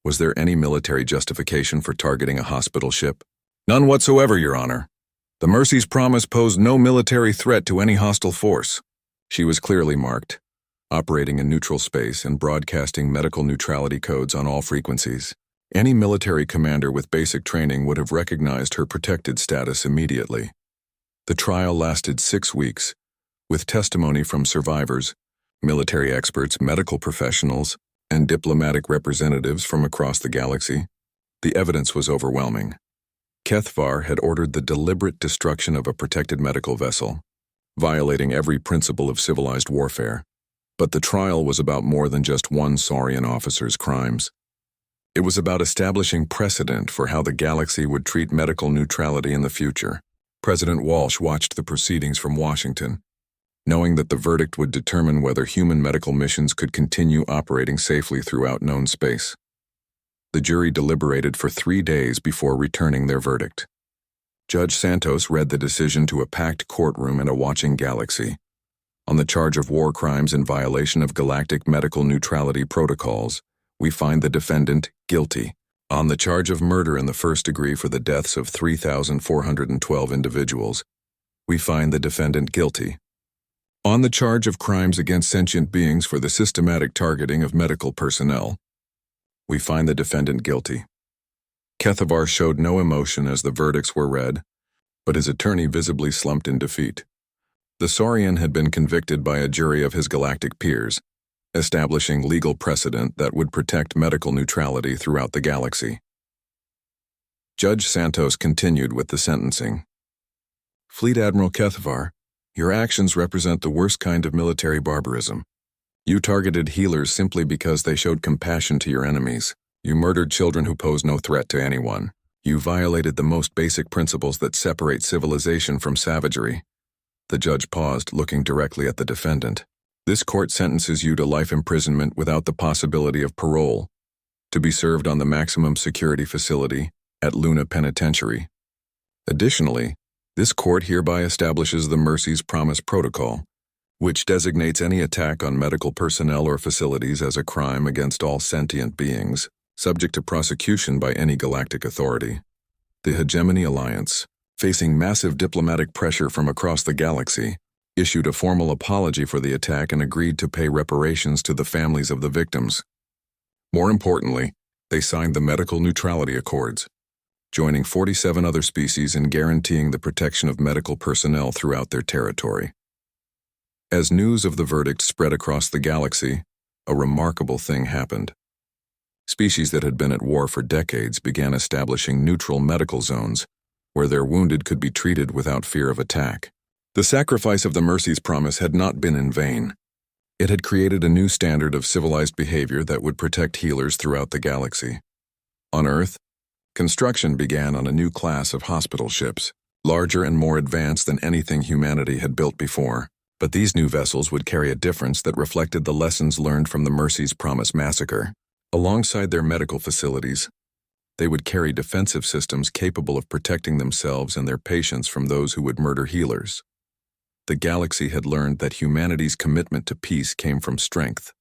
was there any military justification for targeting a hospital ship?" "None whatsoever, Your Honor. The Mercy's Promise posed no military threat to any hostile force. She was clearly marked, operating in neutral space and broadcasting medical neutrality codes on all frequencies. Any military commander with basic training would have recognized her protected status immediately." The trial lasted 6 weeks, with testimony from survivors, military experts, medical professionals, and diplomatic representatives from across the galaxy. The evidence was overwhelming. Kethvar had ordered the deliberate destruction of a protected medical vessel, violating every principle of civilized warfare. But the trial was about more than just one Saurian officer's crimes. It was about establishing precedent for how the galaxy would treat medical neutrality in the future. President Walsh watched the proceedings from Washington, knowing that the verdict would determine whether human medical missions could continue operating safely throughout known space. The jury deliberated for 3 days before returning their verdict. Judge Santos read the decision to a packed courtroom and a watching galaxy. On the charge of war crimes in violation of galactic medical neutrality protocols, we find the defendant guilty. On the charge of murder in the first degree for the deaths of 3,412 individuals, we find the defendant guilty. On the charge of crimes against sentient beings for the systematic targeting of medical personnel, we find the defendant guilty. Kethvar showed no emotion as the verdicts were read, but his attorney visibly slumped in defeat. The Saurian had been convicted by a jury of his galactic peers, establishing legal precedent that would protect medical neutrality throughout the galaxy. Judge Santos continued with the sentencing. "Fleet Admiral Kethvar, your actions represent the worst kind of military barbarism. You targeted healers simply because they showed compassion to your enemies. You murdered children who posed no threat to anyone. You violated the most basic principles that separate civilization from savagery." The judge paused, looking directly at the defendant. "This court sentences you to life imprisonment without the possibility of parole, to be served on the maximum security facility at Luna Penitentiary. Additionally, this court hereby establishes the Mercy's Promise Protocol, which designates any attack on medical personnel or facilities as a crime against all sentient beings, subject to prosecution by any galactic authority. The Hegemony Alliance, facing massive diplomatic pressure from across the galaxy, issued a formal apology for the attack and agreed to pay reparations to the families of the victims. More importantly, they signed the Medical Neutrality Accords, joining 47 other species in guaranteeing the protection of medical personnel throughout their territory. As news of the verdict spread across the galaxy, a remarkable thing happened. Species that had been at war for decades began establishing neutral medical zones, where their wounded could be treated without fear of attack. The sacrifice of the Mercy's Promise had not been in vain. It had created a new standard of civilized behavior that would protect healers throughout the galaxy. On Earth, construction began on a new class of hospital ships, larger and more advanced than anything humanity had built before. But these new vessels would carry a difference that reflected the lessons learned from the Mercy's Promise massacre. Alongside their medical facilities, they would carry defensive systems capable of protecting themselves and their patients from those who would murder healers. The galaxy had learned that humanity's commitment to peace came from strength,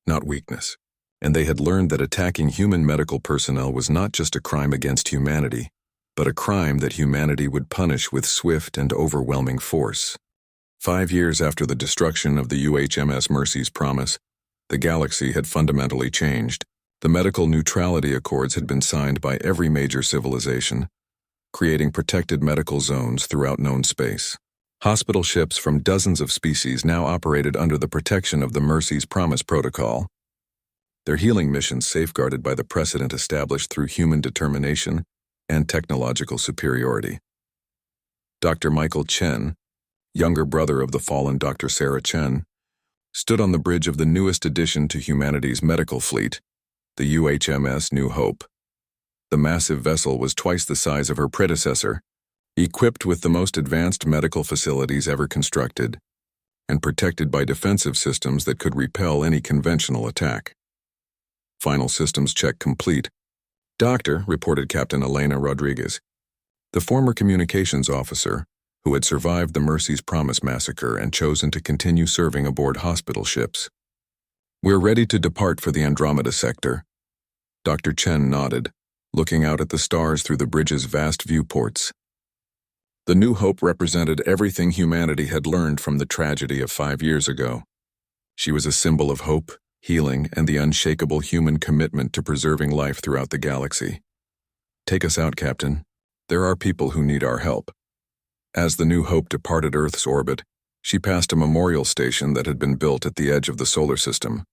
not weakness. And they had learned that attacking human medical personnel was not just a crime against humanity, but a crime that humanity would punish with swift and overwhelming force. 5 years after the destruction of the UHMS Mercy's Promise, the galaxy had fundamentally changed. The Medical Neutrality Accords had been signed by every major civilization, creating protected medical zones throughout known space. Hospital ships from dozens of species now operated under the protection of the Mercy's Promise Protocol. Their healing missions safeguarded by the precedent established through human determination and technological superiority. Dr. Michael Chen, younger brother of the fallen Dr. Sarah Chen, stood on the bridge of the newest addition to humanity's medical fleet, the UHMS New Hope. The massive vessel was twice the size of her predecessor, equipped with the most advanced medical facilities ever constructed, and protected by defensive systems that could repel any conventional attack. Final systems check complete. Doctor, reported Captain Elena Rodriguez, the former communications officer who had survived the Mercy's Promise massacre and chosen to continue serving aboard hospital ships. We're ready to depart for the Andromeda sector. Dr. Chen nodded, looking out at the stars through the bridge's vast viewports. The New Hope represented everything humanity had learned from the tragedy of 5 years ago. She was a symbol of hope, healing, and the unshakable human commitment to preserving life throughout the galaxy. Take us out, Captain. There are people who need our help. As the New Hope departed Earth's orbit, she passed a memorial station that had been built at the edge of the solar system.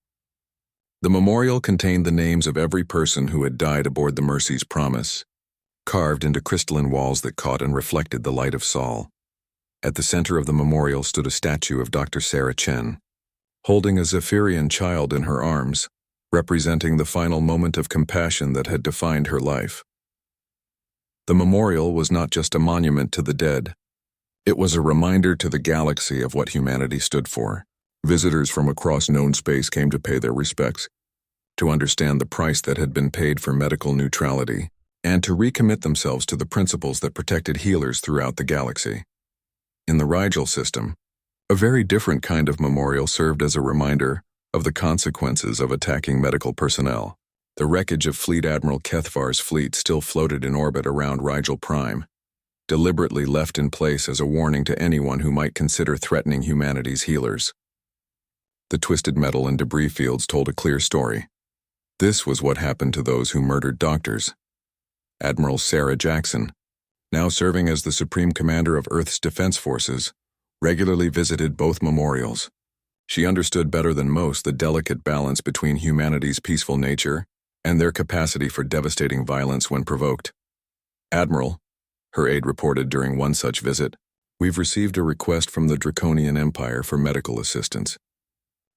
The memorial contained the names of every person who had died aboard the Mercy's Promise, carved into crystalline walls that caught and reflected the light of Sol. At the center of the memorial stood a statue of Dr. Sarah Chen, holding a Zephyrian child in her arms, representing the final moment of compassion that had defined her life. The memorial was not just a monument to the dead. It was a reminder to the galaxy of what humanity stood for. Visitors from across known space came to pay their respects, to understand the price that had been paid for medical neutrality, and to recommit themselves to the principles that protected healers throughout the galaxy. In the Rigel system, a very different kind of memorial served as a reminder of the consequences of attacking medical personnel. The wreckage of Fleet Admiral Kethvar's fleet still floated in orbit around Rigel Prime, deliberately left in place as a warning to anyone who might consider threatening humanity's healers. The twisted metal and debris fields told a clear story. This was what happened to those who murdered doctors. Admiral Sarah Jackson, now serving as the Supreme Commander of Earth's Defense Forces, regularly visited both memorials. She understood better than most the delicate balance between humanity's peaceful nature and their capacity for devastating violence when provoked. Admiral, her aide reported during one such visit, we've received a request from the Draconian Empire for medical assistance.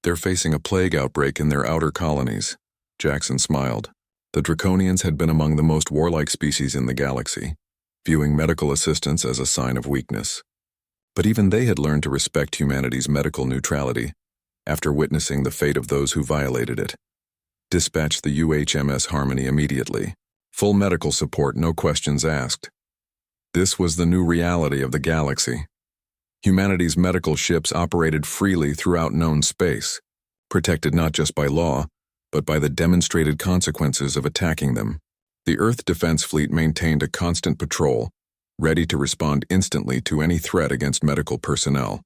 They're facing a plague outbreak in their outer colonies. Jackson smiled. The Draconians had been among the most warlike species in the galaxy, viewing medical assistance as a sign of weakness. But even they had learned to respect humanity's medical neutrality after witnessing the fate of those who violated it. Dispatch the UHMS Harmony immediately. Full medical support, no questions asked. This was the new reality of the galaxy. Humanity's medical ships operated freely throughout known space, protected not just by law, but by the demonstrated consequences of attacking them. The Earth Defense Fleet maintained a constant patrol, ready to respond instantly to any threat against medical personnel.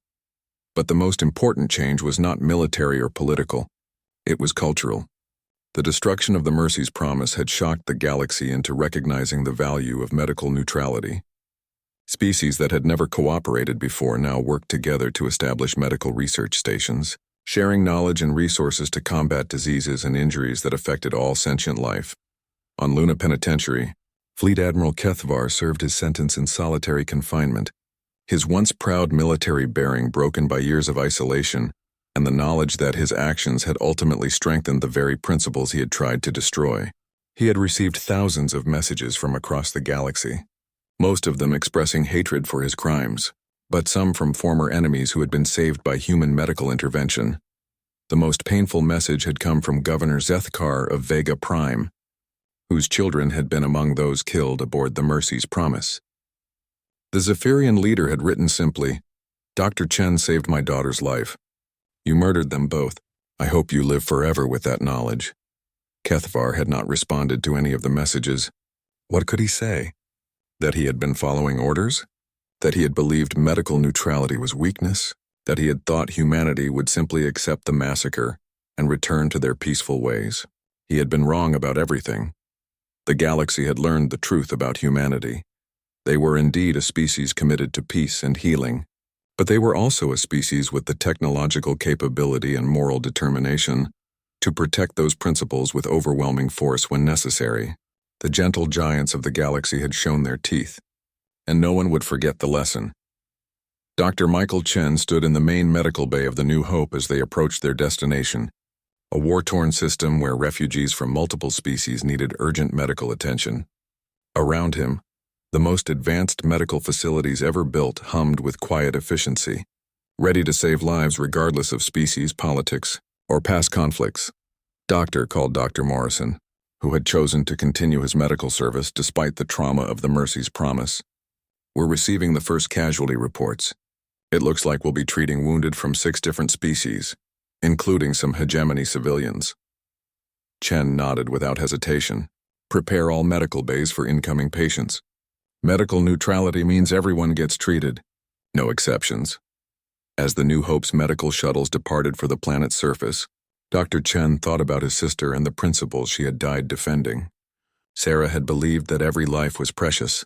But the most important change was not military or political. It was cultural. The destruction of the Mercy's Promise had shocked the galaxy into recognizing the value of medical neutrality. Species that had never cooperated before now worked together to establish medical research stations, sharing knowledge and resources to combat diseases and injuries that affected all sentient life. On Luna Penitentiary, Fleet Admiral Kethvar served his sentence in solitary confinement, his once proud military bearing broken by years of isolation and the knowledge that his actions had ultimately strengthened the very principles he had tried to destroy. He had received thousands of messages from across the galaxy, most of them expressing hatred for his crimes, but some from former enemies who had been saved by human medical intervention. The most painful message had come from Governor Zethkar of Vega Prime, whose children had been among those killed aboard the Mercy's Promise. The Zephyrian leader had written simply, "Dr. Chen saved my daughter's life. You murdered them both. I hope you live forever with that knowledge." Kethvar had not responded to any of the messages. What could he say? That he had been following orders? That he had believed medical neutrality was weakness? That he had thought humanity would simply accept the massacre and return to their peaceful ways? He had been wrong about everything. The galaxy had learned the truth about humanity. They were indeed a species committed to peace and healing, but they were also a species with the technological capability and moral determination to protect those principles with overwhelming force when necessary. The gentle giants of the galaxy had shown their teeth, and no one would forget the lesson. Dr. Michael Chen stood in the main medical bay of the New Hope as they approached their destination, a war-torn system where refugees from multiple species needed urgent medical attention. Around him, the most advanced medical facilities ever built hummed with quiet efficiency, ready to save lives regardless of species, politics, or past conflicts. Doctor called Dr. Morrison, who had chosen to continue his medical service despite the trauma of the Mercy's promise. We're receiving the first casualty reports. It looks like we'll be treating wounded from 6 different species, including some hegemony civilians. Chen nodded without hesitation. Prepare all medical bays for incoming patients. Medical neutrality means everyone gets treated. No exceptions. As the New Hope's medical shuttles departed for the planet's surface, Dr. Chen thought about his sister and the principles she had died defending. Sarah had believed that every life was precious,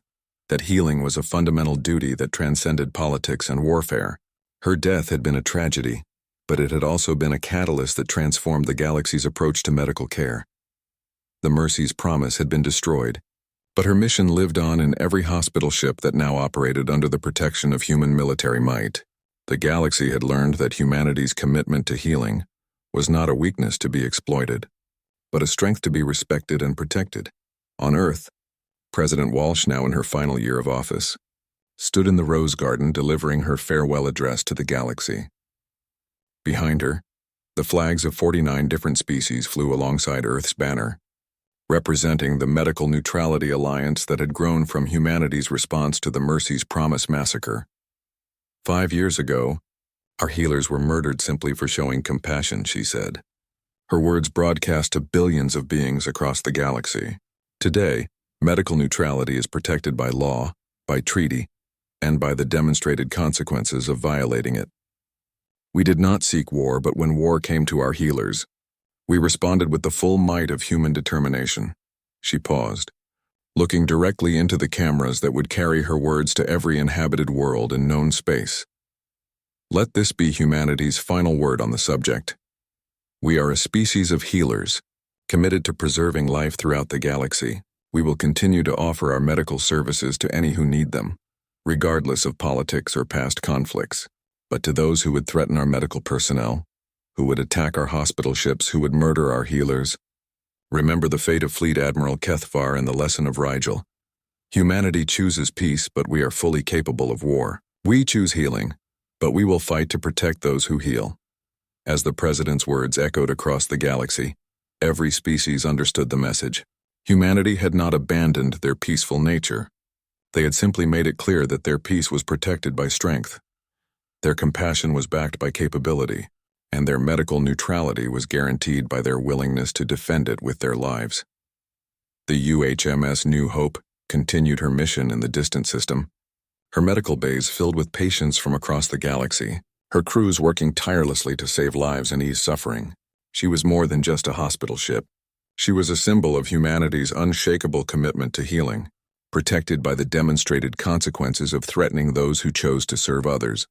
that healing was a fundamental duty that transcended politics and warfare. Her death had been a tragedy, but it had also been a catalyst that transformed the galaxy's approach to medical care. The Mercy's promise had been destroyed, but her mission lived on in every hospital ship that now operated under the protection of human military might. The galaxy had learned that humanity's commitment to healing was not a weakness to be exploited, but a strength to be respected and protected. On Earth, President Walsh, now in her final year of office, stood in the Rose Garden delivering her farewell address to the galaxy. Behind her, the flags of 49 different species flew alongside Earth's banner, representing the Medical Neutrality Alliance that had grown from humanity's response to the Mercy's Promise massacre. 5 years ago, our healers were murdered simply for showing compassion, she said. Her words broadcast to billions of beings across the galaxy. Today, medical neutrality is protected by law, by treaty, and by the demonstrated consequences of violating it. We did not seek war, but when war came to our healers, we responded with the full might of human determination. She paused, looking directly into the cameras that would carry her words to every inhabited world in known space. Let this be humanity's final word on the subject. We are a species of healers, committed to preserving life throughout the galaxy. We will continue to offer our medical services to any who need them, regardless of politics or past conflicts. But to those who would threaten our medical personnel, who would attack our hospital ships, who would murder our healers, remember the fate of Fleet Admiral Kethvar and the lesson of Rigel. Humanity chooses peace, but we are fully capable of war. We choose healing, but we will fight to protect those who heal. As the President's words echoed across the galaxy, every species understood the message. Humanity had not abandoned their peaceful nature. They had simply made it clear that their peace was protected by strength. Their compassion was backed by capability, and their medical neutrality was guaranteed by their willingness to defend it with their lives. The UHMS New Hope continued her mission in the distant system, her medical bays filled with patients from across the galaxy, her crews working tirelessly to save lives and ease suffering. She was more than just a hospital ship. She was a symbol of humanity's unshakable commitment to healing, protected by the demonstrated consequences of threatening those who chose to serve others.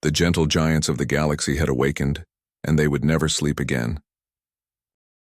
The gentle giants of the galaxy had awakened, and they would never sleep again.